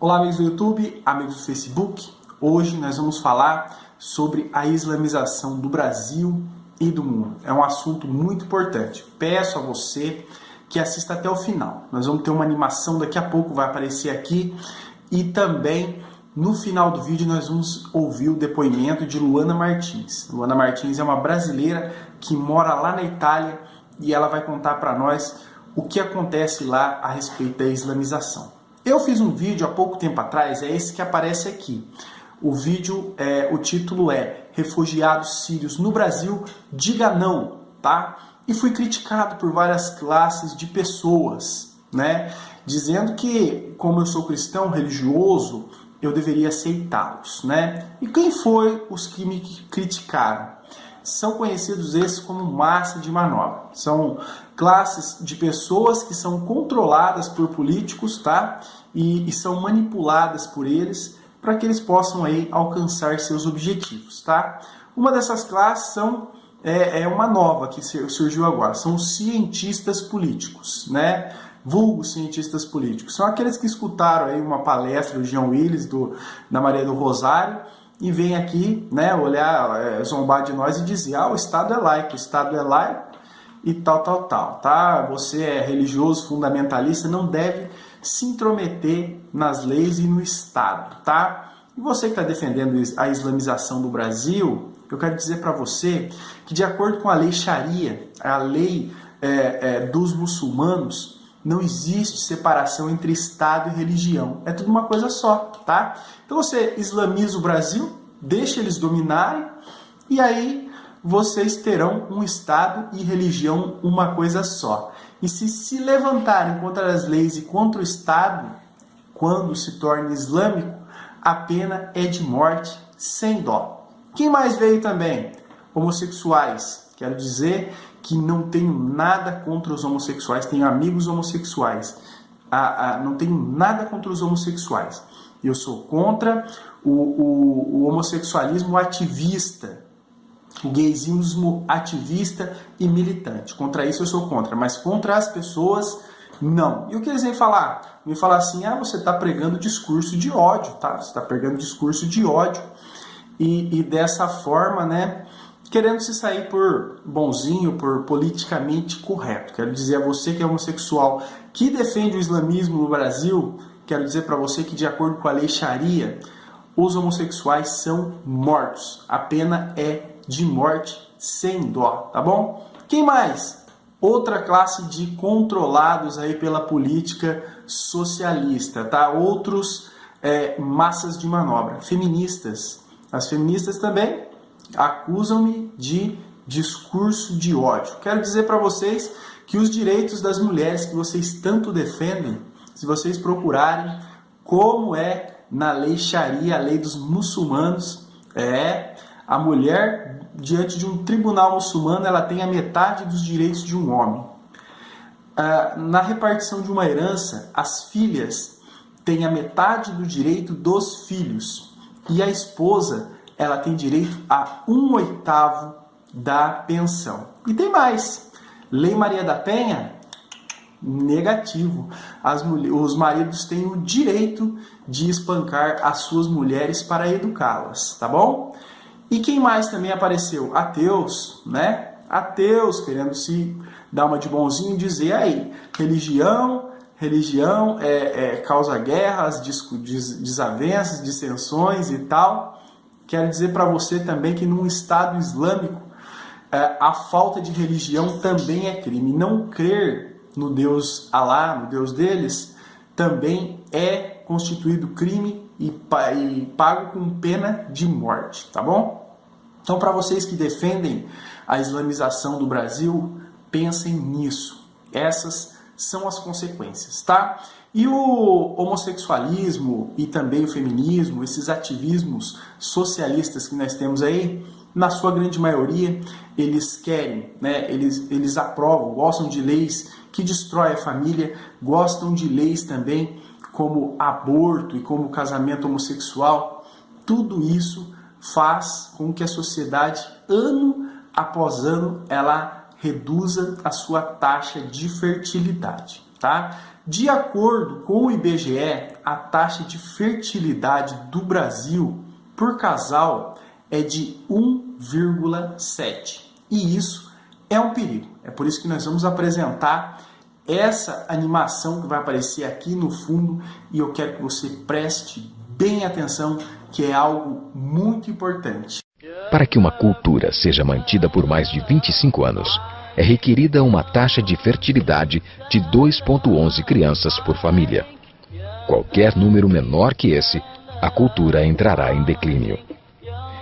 Olá, amigos do YouTube, amigos do Facebook. Hoje nós vamos falar sobre a islamização do Brasil e do mundo. É um assunto muito importante. Peço a você que assista até o final. Nós vamos ter uma animação, daqui a pouco vai aparecer aqui. E também, no final do vídeo, nós vamos ouvir o depoimento de Luana Martins. Luana Martins é uma brasileira que mora lá na Itália e ela vai contar para nós o que acontece lá a respeito da islamização. Eu fiz um vídeo há pouco tempo atrás, é esse que aparece aqui. O vídeo, o título é Refugiados Sírios no Brasil, diga não, tá? E fui criticado por várias classes de pessoas, né? Dizendo que, como eu sou cristão religioso, eu deveria aceitá-los, né? E quem foi os que me criticaram? São conhecidos esses como massa de manobra. São classes de pessoas que são controladas por políticos, tá? E são manipuladas por eles para que eles possam aí alcançar seus objetivos, tá? Uma dessas classes é uma nova que surgiu agora, são os cientistas políticos, né? Vulgos cientistas políticos. São aqueles que escutaram aí uma palestra do Jean Willis, da Maria do Rosário, e vem aqui, né, olhar, zombar de nós e dizer, o Estado é laico e tal, tá? Você é religioso, fundamentalista, não deve se intrometer nas leis e no Estado, tá? E você que está defendendo a islamização do Brasil, eu quero dizer para você que, de acordo com a lei Sharia, a lei dos muçulmanos, não existe separação entre Estado e religião. É tudo uma coisa só, tá? Então você islamiza o Brasil, deixa eles dominarem, e aí vocês terão um Estado e religião uma coisa só. E se levantarem contra as leis e contra o Estado, quando se torne islâmico, a pena é de morte sem dó. Quem mais veio também? Homossexuais. Quero dizer que não tenho nada contra os homossexuais, tenho amigos homossexuais. Não tenho nada contra os homossexuais. Eu sou contra o homossexualismo ativista, o gaysismo ativista e militante. Contra isso eu sou contra, mas contra as pessoas, não. E o que eles vêm falar? Vêm falar assim, você está pregando discurso de ódio, tá? Você está pregando discurso de ódio e dessa forma, né, querendo se sair por bonzinho, por politicamente correto. Quero dizer a você que é homossexual, que defende o islamismo no Brasil, quero dizer para você que, de acordo com a lei Sharia, os homossexuais são mortos. A pena é de morte sem dó, tá bom? Quem mais? Outra classe de controlados aí pela política socialista, tá? Outros massas de manobra. Feministas. As feministas também acusam-me de discurso de ódio. Quero dizer para vocês que os direitos das mulheres que vocês tanto defendem, se vocês procurarem como é na lei Sharia, a lei dos muçulmanos, a mulher, diante de um tribunal muçulmano, ela tem a metade dos direitos de um homem. Na repartição de uma herança, as filhas têm a metade do direito dos filhos. E a esposa, ela tem direito a 1/8 da pensão. E tem mais. Lei Maria da Penha, negativo. Os maridos têm o direito de espancar as suas mulheres para educá-las, tá bom? E quem mais também apareceu? Ateus, né? Ateus querendo se dar uma de bonzinho e dizer aí, religião causa guerras, desavenças, dissensões e tal. Quero dizer para você também que num Estado islâmico, a falta de religião também é crime. Não crer no Deus Alá, no Deus deles, também é constituído crime e pago com pena de morte, tá bom? Então, para vocês que defendem a islamização do Brasil, pensem nisso. Essas são as consequências, tá? E o homossexualismo e também o feminismo, esses ativismos socialistas que nós temos aí, na sua grande maioria, eles querem, né? Eles aprovam, gostam de leis que destroem a família, gostam de leis também como aborto e como casamento homossexual. Tudo isso faz com que a sociedade, ano após ano, ela reduza a sua taxa de fertilidade. tá? De acordo com o IBGE, a taxa de fertilidade do Brasil por casal é de 1,7. E isso é um perigo. É por isso que nós vamos apresentar essa animação que vai aparecer aqui no fundo e eu quero que você preste bem atenção, que é algo muito importante. Para que uma cultura seja mantida por mais de 25 anos, é requerida uma taxa de fertilidade de 2,11 crianças por família. Qualquer número menor que esse, a cultura entrará em declínio.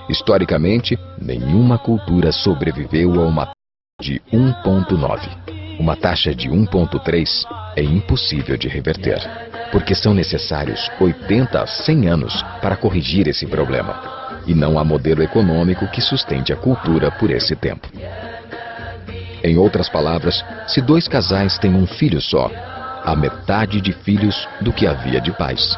Historicamente, nenhuma cultura sobreviveu a uma taxa de 1,9. Uma taxa de 1,3 é impossível de reverter, porque são necessários 80 a 100 anos para corrigir esse problema, e não há modelo econômico que sustente a cultura por esse tempo. Em outras palavras, se dois casais têm um filho só, há metade de filhos do que havia de pais.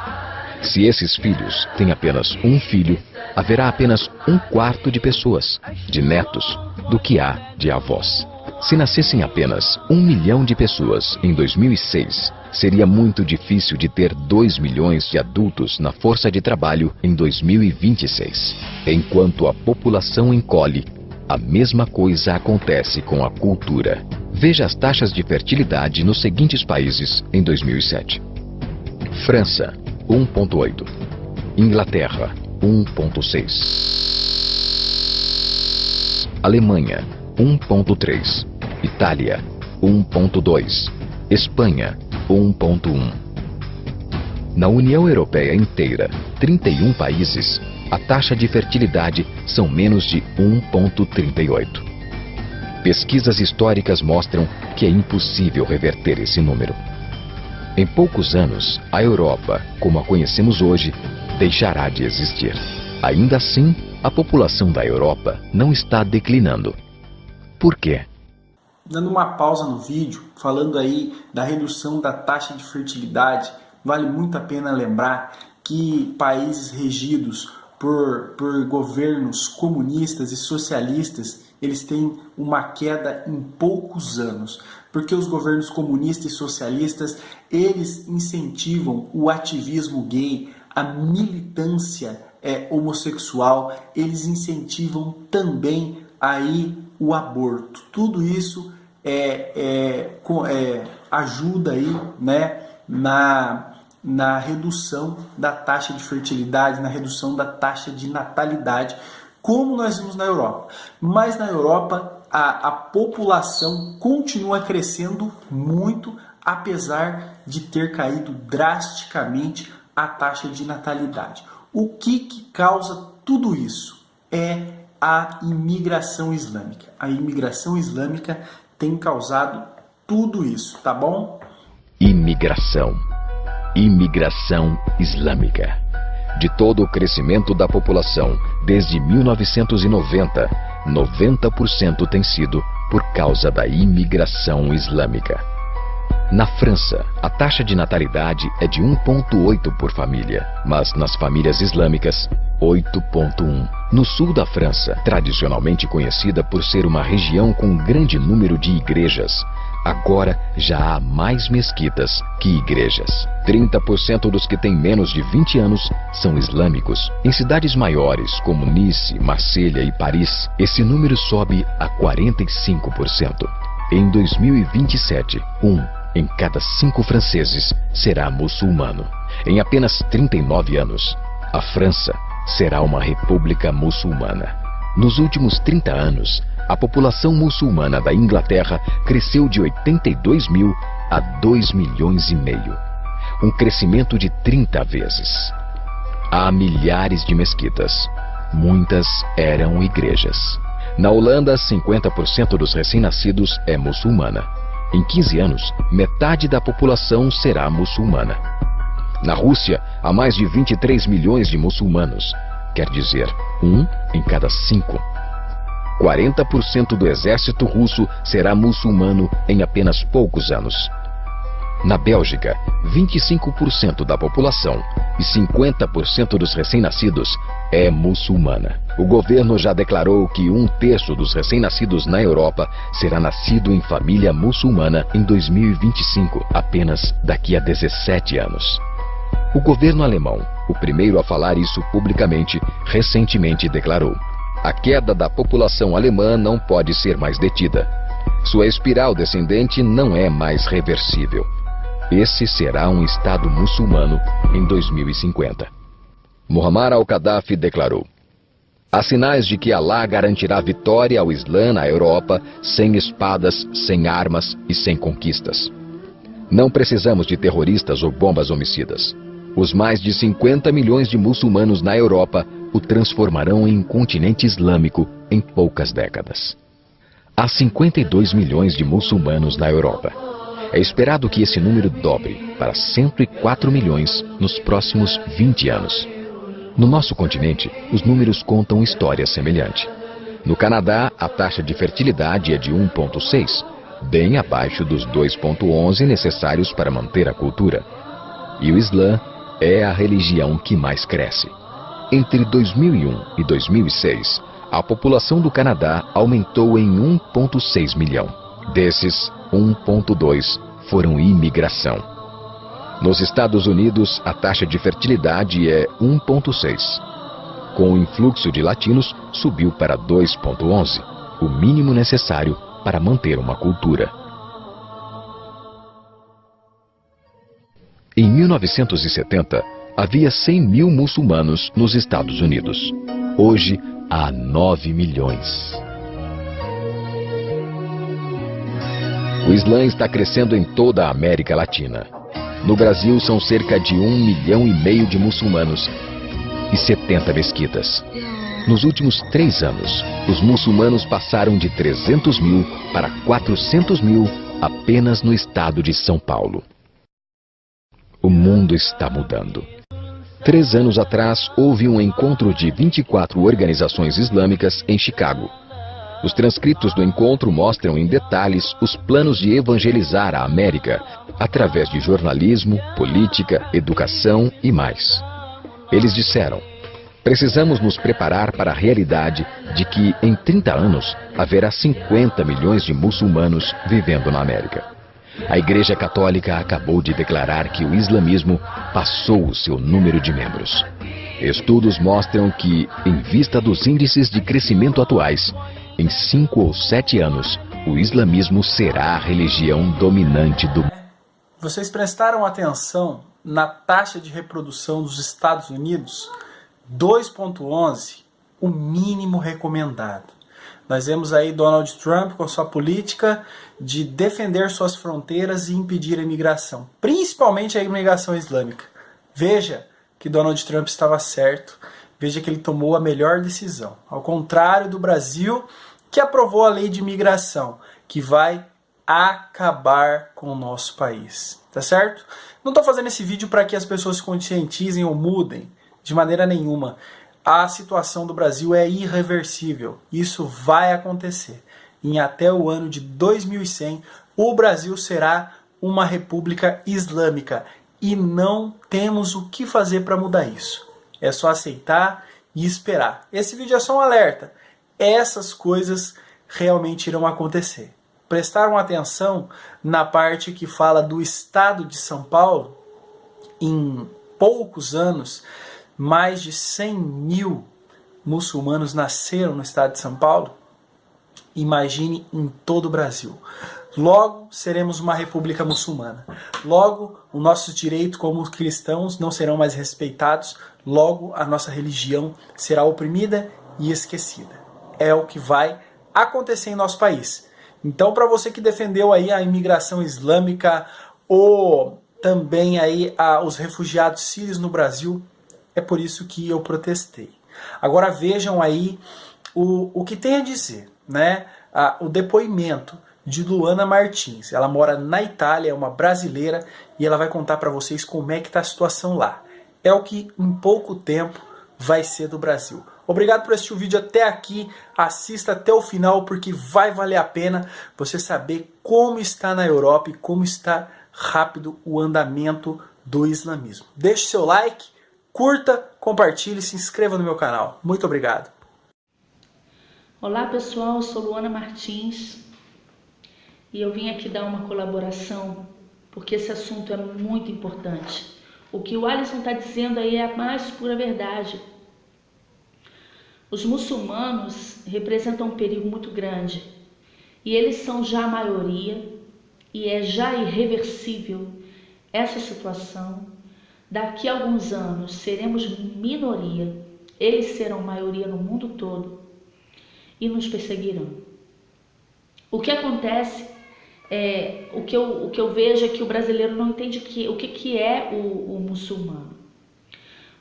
Se esses filhos têm apenas um filho, haverá apenas 1/4 de pessoas, de netos, do que há de avós. Se nascessem apenas 1 milhão de pessoas em 2006, seria muito difícil de ter 2 milhões de adultos na força de trabalho em 2026. Enquanto a população encolhe, a mesma coisa acontece com a cultura. Veja as taxas de fertilidade nos seguintes países em 2007. França, 1,8. Inglaterra, 1,6. Alemanha, 1,3. Itália, 1,2. Espanha, 1,1. Na União Europeia inteira, 31 países, a taxa de fertilidade são menos de 1,38. Pesquisas históricas mostram que é impossível reverter esse número. Em poucos anos, a Europa, como a conhecemos hoje, deixará de existir. Ainda assim, a população da Europa não está declinando. Por quê? Dando uma pausa no vídeo, falando aí da redução da taxa de fertilidade, vale muito a pena lembrar que países regidos por governos comunistas e socialistas, eles têm uma queda em poucos anos, porque os governos comunistas e socialistas, eles incentivam o ativismo gay, a militância homossexual, eles incentivam também aí o aborto. Tudo isso ajuda aí, né, na redução da taxa de fertilidade, na redução da taxa de natalidade, como nós vimos na Europa. Mas na Europa a população continua crescendo muito, apesar de ter caído drasticamente a taxa de natalidade. O que causa tudo isso? É a imigração islâmica. A imigração islâmica tem causado tudo isso, tá bom? Imigração islâmica. De todo o crescimento da população desde 1990, 90% tem sido por causa da imigração islâmica. Na França, a taxa de natalidade é de 1,8 por família, mas nas famílias islâmicas, 8,1. No sul da França, tradicionalmente conhecida por ser uma região com um grande número de igrejas, agora já há mais mesquitas que igrejas. 30% dos que têm menos de 20 anos são islâmicos. Em cidades maiores como Nice, Marselha e Paris, esse número sobe a 45%. Em 2027, em cada 5 franceses será muçulmano. Em apenas 39 anos, a França será uma república muçulmana. Nos últimos 30 anos, a população muçulmana da Inglaterra cresceu de 82 mil a 2 milhões e meio. Um crescimento de 30 vezes. Há milhares de mesquitas. Muitas eram igrejas. Na Holanda, 50% dos recém-nascidos é muçulmana. Em 15 anos, metade da população será muçulmana. Na Rússia, há mais de 23 milhões de muçulmanos. Quer dizer, 1 em cada 5. 40% do exército russo será muçulmano em apenas poucos anos. Na Bélgica, 25% da população e 50% dos recém-nascidos é muçulmana. O governo já declarou que 1/3 dos recém-nascidos na Europa será nascido em família muçulmana em 2025, apenas daqui a 17 anos. O governo alemão, o primeiro a falar isso publicamente, recentemente declarou: a queda da população alemã não pode ser mais detida. Sua espiral descendente não é mais reversível. Esse será um Estado muçulmano em 2050. Muammar al-Gaddafi declarou: há sinais de que Alá garantirá vitória ao Islã na Europa sem espadas, sem armas e sem conquistas. Não precisamos de terroristas ou bombas homicidas. Os mais de 50 milhões de muçulmanos na Europa o transformarão em um continente islâmico em poucas décadas. Há 52 milhões de muçulmanos na Europa. É esperado que esse número dobre para 104 milhões nos próximos 20 anos. No nosso continente, os números contam história semelhante. No Canadá, a taxa de fertilidade é de 1,6, bem abaixo dos 2,11 necessários para manter a cultura. E o Islã é a religião que mais cresce. Entre 2001 e 2006, a população do Canadá aumentou em 1,6 milhão. Desses, 1,2 foram imigração. Nos Estados Unidos, a taxa de fertilidade é 1,6. Com o influxo de latinos, subiu para 2,11, o mínimo necessário para manter uma cultura. Em 1970, havia 100 mil muçulmanos nos Estados Unidos. Hoje, há 9 milhões. O Islã está crescendo em toda a América Latina. No Brasil, são cerca de 1,5 milhão de muçulmanos e 70 mesquitas. Nos últimos 3 anos, os muçulmanos passaram de 300 mil para 400 mil apenas no estado de São Paulo. O mundo está mudando. 3 anos atrás, houve um encontro de 24 organizações islâmicas em Chicago. Os transcritos do encontro mostram em detalhes os planos de evangelizar a América através de jornalismo, política, educação e mais. Eles disseram: precisamos nos preparar para a realidade de que, em 30 anos, haverá 50 milhões de muçulmanos vivendo na América. A Igreja Católica acabou de declarar que o islamismo passou o seu número de membros. Estudos mostram que, em vista dos índices de crescimento atuais, em 5 ou 7 anos, o islamismo será a religião dominante do mundo. Vocês prestaram atenção na taxa de reprodução dos Estados Unidos? 2,11, o mínimo recomendado. Nós vemos aí Donald Trump com sua política de defender suas fronteiras e impedir a imigração, principalmente a imigração islâmica. Veja que Donald Trump estava certo, veja que ele tomou a melhor decisão. Ao contrário do Brasil, que aprovou a lei de imigração, que vai acabar com o nosso país, tá certo? Não estou fazendo esse vídeo para que as pessoas se conscientizem ou mudem, de maneira nenhuma. A situação do Brasil é irreversível, isso vai acontecer. Em até o ano de 2100, o Brasil será uma república islâmica e não temos o que fazer para mudar isso. É só aceitar e esperar. Esse vídeo é só um alerta. Essas coisas realmente irão acontecer. Prestaram atenção na parte que fala do estado de São Paulo? Em poucos anos, mais de 100 mil muçulmanos nasceram no estado de São Paulo. Imagine em todo o Brasil. Logo, seremos uma república muçulmana. Logo, os nossos direitos como cristãos não serão mais respeitados. Logo, a nossa religião será oprimida e esquecida. É o que vai acontecer em nosso país. Então, para você que defendeu aí a imigração islâmica ou também aí os refugiados sírios no Brasil, é por isso que eu protestei. Agora vejam aí o que tem a dizer, né? O depoimento de Luana Martins. Ela mora na Itália, é uma brasileira, e ela vai contar para vocês como é que está a situação lá. É o que em pouco tempo vai ser do Brasil. Obrigado por assistir o vídeo até aqui. Assista até o final porque vai valer a pena você saber como está na Europa e como está rápido o andamento do islamismo. Deixe seu like, curta, compartilhe e se inscreva no meu canal. Muito obrigado. Olá pessoal, eu sou Luana Martins e eu vim aqui dar uma colaboração porque esse assunto é muito importante. O que o Alisson está dizendo aí é a mais pura verdade. Os muçulmanos representam um perigo muito grande e eles são já a maioria e é já irreversível essa situação. Daqui a alguns anos seremos minoria, eles serão maioria no mundo todo e nos perseguirão. O que acontece o que eu vejo é que o brasileiro não entende o que é o muçulmano.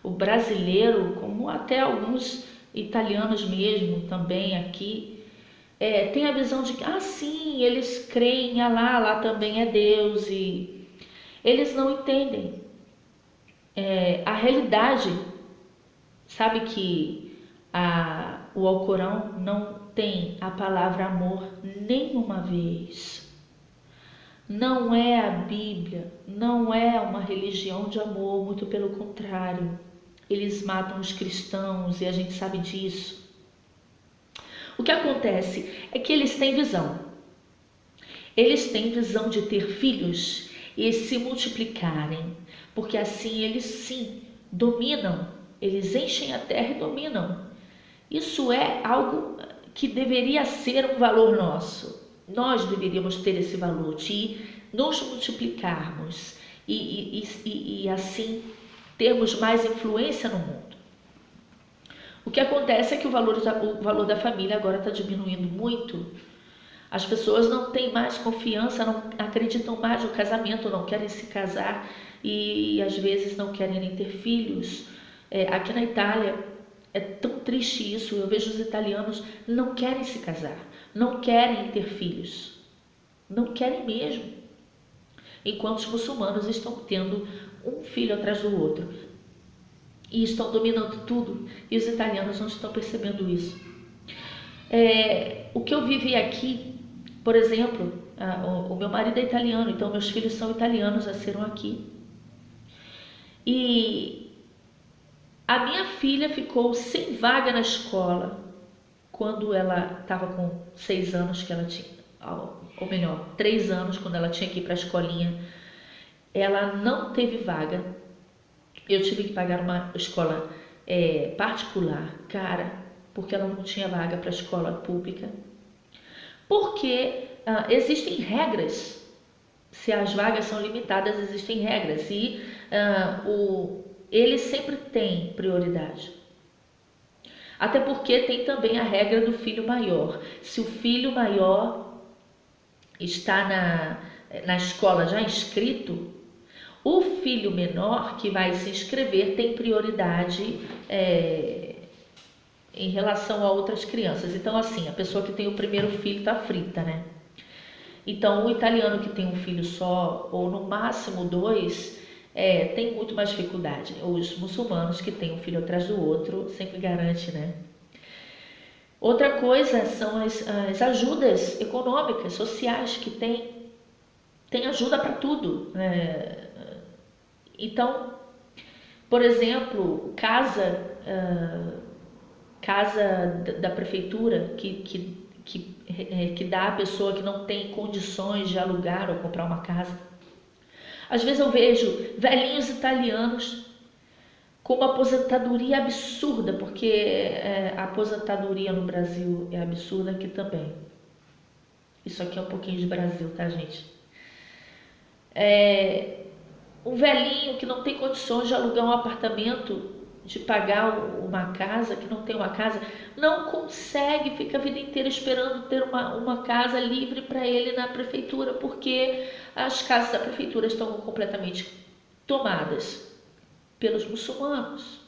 O brasileiro, como até alguns italianos mesmo também aqui, tem a visão de que, sim, eles creem em Alá, lá também é Deus, e eles não entendem a realidade. Sabe que o Alcorão não tem a palavra amor nenhuma vez. Não é a Bíblia, não é uma religião de amor, muito pelo contrário. Eles matam os cristãos e a gente sabe disso. O que acontece é que eles têm visão. Eles têm visão de ter filhos e se multiplicarem, porque assim eles sim dominam, eles enchem a terra e dominam. Isso é algo que deveria ser um valor nosso. Nós deveríamos ter esse valor de nos multiplicarmos e assim termos mais influência no mundo. O que acontece é que o valor da família agora está diminuindo muito. As pessoas não têm mais confiança, não acreditam mais no casamento, não querem se casar e às vezes não querem nem ter filhos. Aqui na Itália é tão triste isso, eu vejo os italianos não querem se casar, não querem ter filhos, não querem mesmo. Enquanto os muçulmanos estão tendo um filho atrás do outro e estão dominando tudo, e os italianos não estão percebendo isso. O que eu vivi aqui, por exemplo, o meu marido é italiano, então meus filhos são italianos, nasceram aqui. E a minha filha ficou sem vaga na escola quando ela estava com 6 anos, que ela tinha, ou melhor, 3 anos, quando ela tinha que ir para a escolinha. Ela não teve vaga. Eu tive que pagar uma escola particular, cara, porque ela não tinha vaga para a escola pública. Porque existem regras. Se as vagas são limitadas, existem regras. E ele sempre tem prioridade. Até porque tem também a regra do filho maior. Se o filho maior está na escola já inscrito, o filho menor que vai se inscrever tem prioridade em relação a outras crianças. Então, assim, a pessoa que tem o primeiro filho está frita, né? Então, o italiano que tem um filho só, ou no máximo 2, tem muito mais dificuldade. Os muçulmanos que têm um filho atrás do outro sempre garante, né? Outra coisa são as ajudas econômicas, sociais, que tem ajuda para tudo. Então, por exemplo, casa da prefeitura que dá à pessoa que não tem condições de alugar ou comprar uma casa. Às vezes eu vejo velhinhos italianos com uma aposentadoria absurda, porque a aposentadoria no Brasil é absurda aqui também. Isso aqui é um pouquinho de Brasil, tá, gente? Um velhinho que não tem condições de alugar um apartamento, de pagar uma casa, que não tem uma casa, não consegue, fica a vida inteira esperando ter uma casa livre para ele na prefeitura, porque as casas da prefeitura estão completamente tomadas pelos muçulmanos.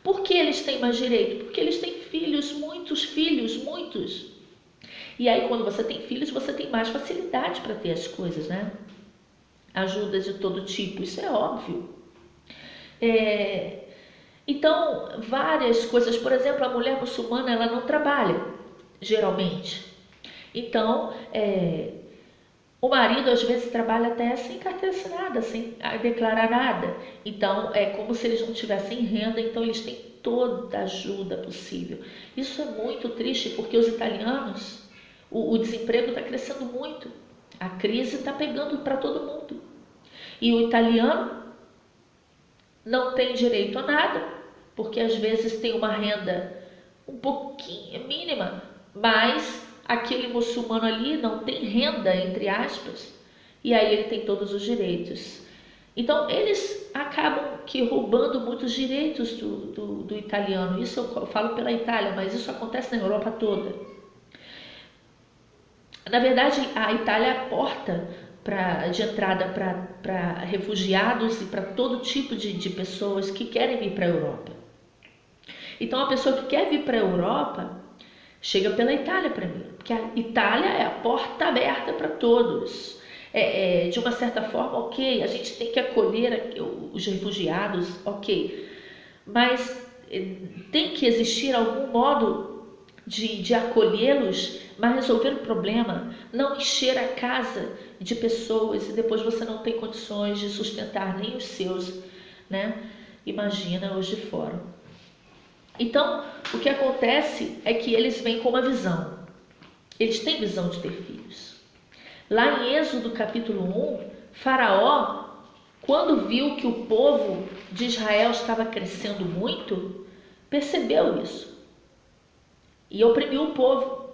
Por que eles têm mais direito? Porque eles têm filhos, muitos filhos, muitos. E aí quando você tem filhos, você tem mais facilidade para ter as coisas, né? Ajudas de todo tipo, isso é óbvio. Então, várias coisas, por exemplo, a mulher muçulmana, ela não trabalha, geralmente. Então, O marido às vezes trabalha até sem carteira assinada, sem declarar nada. Então é como se eles não tivessem renda, então eles têm toda a ajuda possível. Isso é muito triste porque os italianos, o desemprego está crescendo muito. A crise está pegando para todo mundo. E o italiano não tem direito a nada, porque às vezes tem uma renda um pouquinho mínima, mas aquele muçulmano ali não tem renda, entre aspas, e aí ele tem todos os direitos. Então eles acabam que roubando muitos direitos do italiano. Isso eu falo pela Itália, mas isso acontece na Europa toda. Na verdade, a Itália é a porta de entrada para refugiados e para todo tipo de pessoas que querem vir para a Europa. Então a pessoa que quer vir para a Europa chega pela Itália primeiro, porque a Itália é a porta aberta para todos. De uma certa forma, ok, a gente tem que acolher os refugiados, ok, mas tem que existir algum modo de acolhê-los, mas resolver o problema, não encher a casa de pessoas e depois você não tem condições de sustentar nem os seus, né? Imagina os de fora. Então, o que acontece é que eles vêm com uma visão. Eles têm visão de ter filhos. Lá em Êxodo capítulo 1, Faraó, quando viu que o povo de Israel estava crescendo muito, percebeu isso e oprimiu o povo.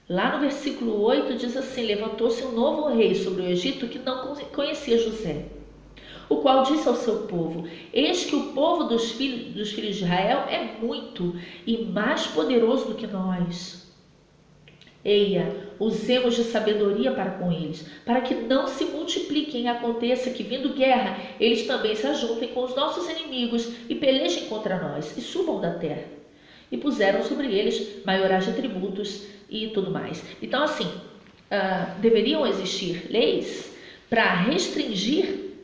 Lá no versículo 8 diz assim: levantou-se um novo rei sobre o Egito que não conhecia José, o qual disse ao seu povo: eis que o povo dos filhos de Israel é muito e mais poderoso do que nós. Eia, usemos de sabedoria para com eles, para que não se multipliquem e aconteça que, vindo guerra, eles também se ajuntem com os nossos inimigos e pelejem contra nós e subam da terra. E puseram sobre eles maiorais de tributos e tudo mais. Então, assim, deveriam existir leis para restringir,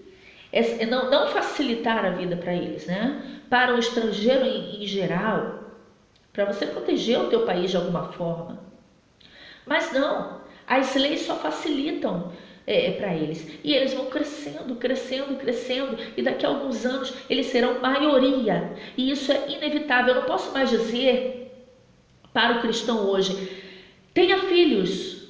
não facilitar a vida para eles, né? Para o estrangeiro em geral, para você proteger o teu país de alguma forma. Mas não, as leis só facilitam para eles. E eles vão crescendo, crescendo, crescendo. E daqui a alguns anos eles serão maioria. E isso é inevitável. Eu não posso mais dizer para o cristão hoje: tenha filhos,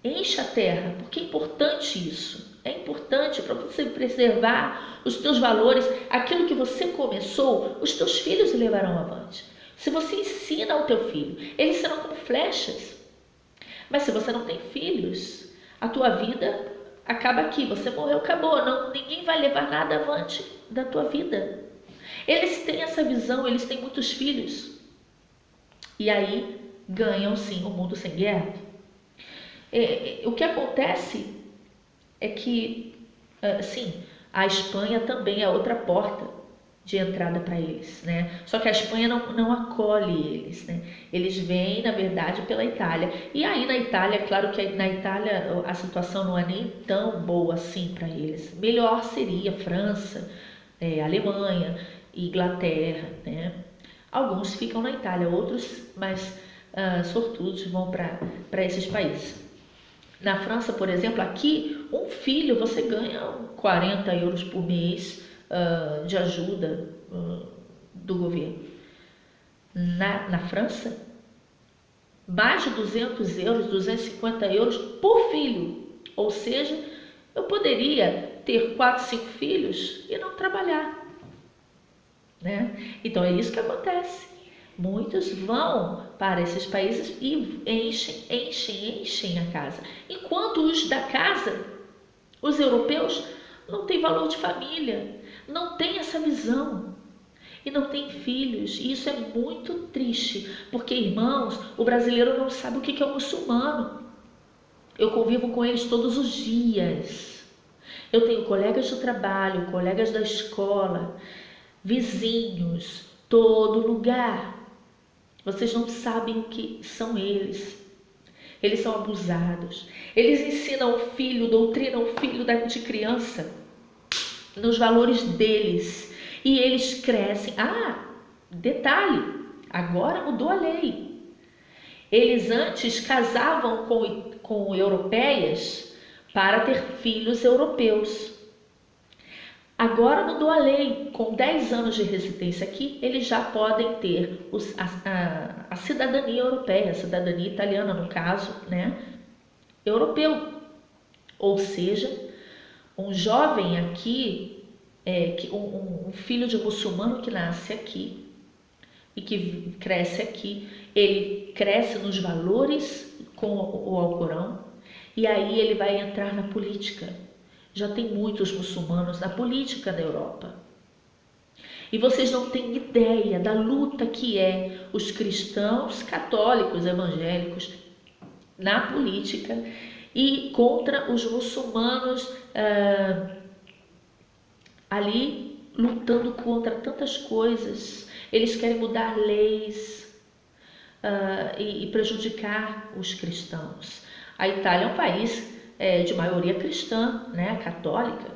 encha a terra. Porque é importante isso. É importante para você preservar os teus valores. Aquilo que você começou, os teus filhos levarão avante. Se você ensina ao teu filho, eles serão como flechas. Mas se você não tem filhos, a tua vida acaba aqui. Você morreu, acabou. Ninguém vai levar nada avante da tua vida. Eles têm essa visão, eles têm muitos filhos. E aí ganham sim o mundo sem guerra. O que acontece é que, sim, a Espanha também é outra porta de entrada para eles, né? Só que a Espanha não acolhe eles, né? Eles vêm, na verdade, pela Itália. E aí na Itália, claro que na Itália a situação não é nem tão boa assim para eles. Melhor seria França, Alemanha, Inglaterra, né? Alguns ficam na Itália, outros mais sortudos vão para esses países. Na França, por exemplo, aqui um filho você ganha 40 euros por mês de ajuda do governo. Na França, mais de 200 euros, 250 euros por filho. Ou seja, eu poderia ter 4, 5 filhos e não trabalhar, né? Então é isso que acontece. Muitos vão para esses países e enchem a casa. Enquanto os da casa, os europeus, não têm valor de família, não têm essa visão e não têm filhos. E isso é muito triste, porque, irmãos, o brasileiro não sabe o que é um muçulmano. Eu convivo com eles todos os dias. Eu tenho colegas do trabalho, colegas da escola, vizinhos, todo lugar. Vocês não sabem o que são eles. Eles são abusados. Eles ensinam o filho, doutrinam o filho de criança nos valores deles. E eles crescem. Detalhe, agora mudou a lei. Eles antes casavam com europeias para ter filhos europeus. Agora mudou a lei, com 10 anos de residência aqui, eles já podem ter a cidadania europeia, a cidadania italiana no caso, né? Europeu. Ou seja, um jovem aqui, um filho de muçulmano que nasce aqui e que cresce aqui, ele cresce nos valores com o Alcorão e aí ele vai entrar na política. Já tem muitos muçulmanos na política da Europa. E vocês não têm ideia da luta que é os cristãos, católicos, evangélicos na política e contra os muçulmanos ali lutando contra tantas coisas. Eles querem mudar leis e prejudicar os cristãos. A Itália é um país de maioria cristã, né, católica,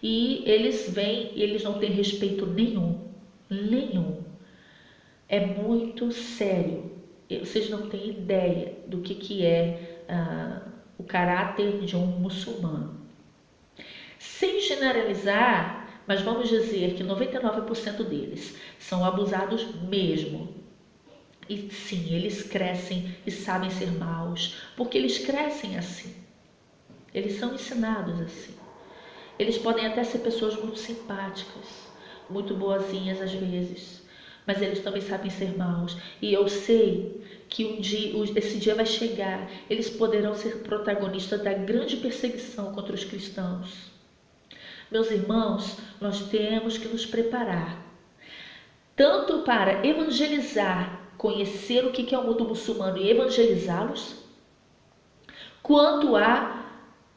e eles não têm respeito nenhum. É muito sério. Vocês não têm ideia do que é o caráter de um muçulmano. Sem generalizar, mas vamos dizer que 99% deles são abusados mesmo. E sim, eles crescem e sabem ser maus, porque eles crescem assim. Eles são ensinados assim. Eles podem até ser pessoas muito simpáticas, muito boazinhas às vezes, mas eles também sabem ser maus. E eu sei que esse dia vai chegar, eles poderão ser protagonistas da grande perseguição contra os cristãos. Meus irmãos, nós temos que nos preparar, tanto para evangelizar, conhecer o que é o mundo muçulmano e evangelizá-los, quanto a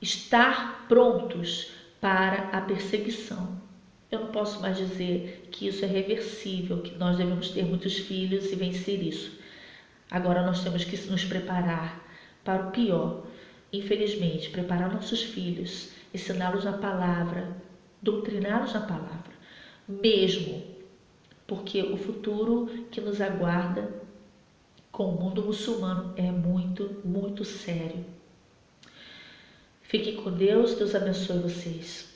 estar prontos para a perseguição. Eu não posso mais dizer que isso é reversível, que nós devemos ter muitos filhos e vencer isso. Agora nós temos que nos preparar para o pior. Infelizmente, preparar nossos filhos, ensiná-los na palavra, doutriná-los na palavra, mesmo porque o futuro que nos aguarda com o mundo muçulmano é muito, muito sério. Fiquem com Deus, Deus abençoe vocês.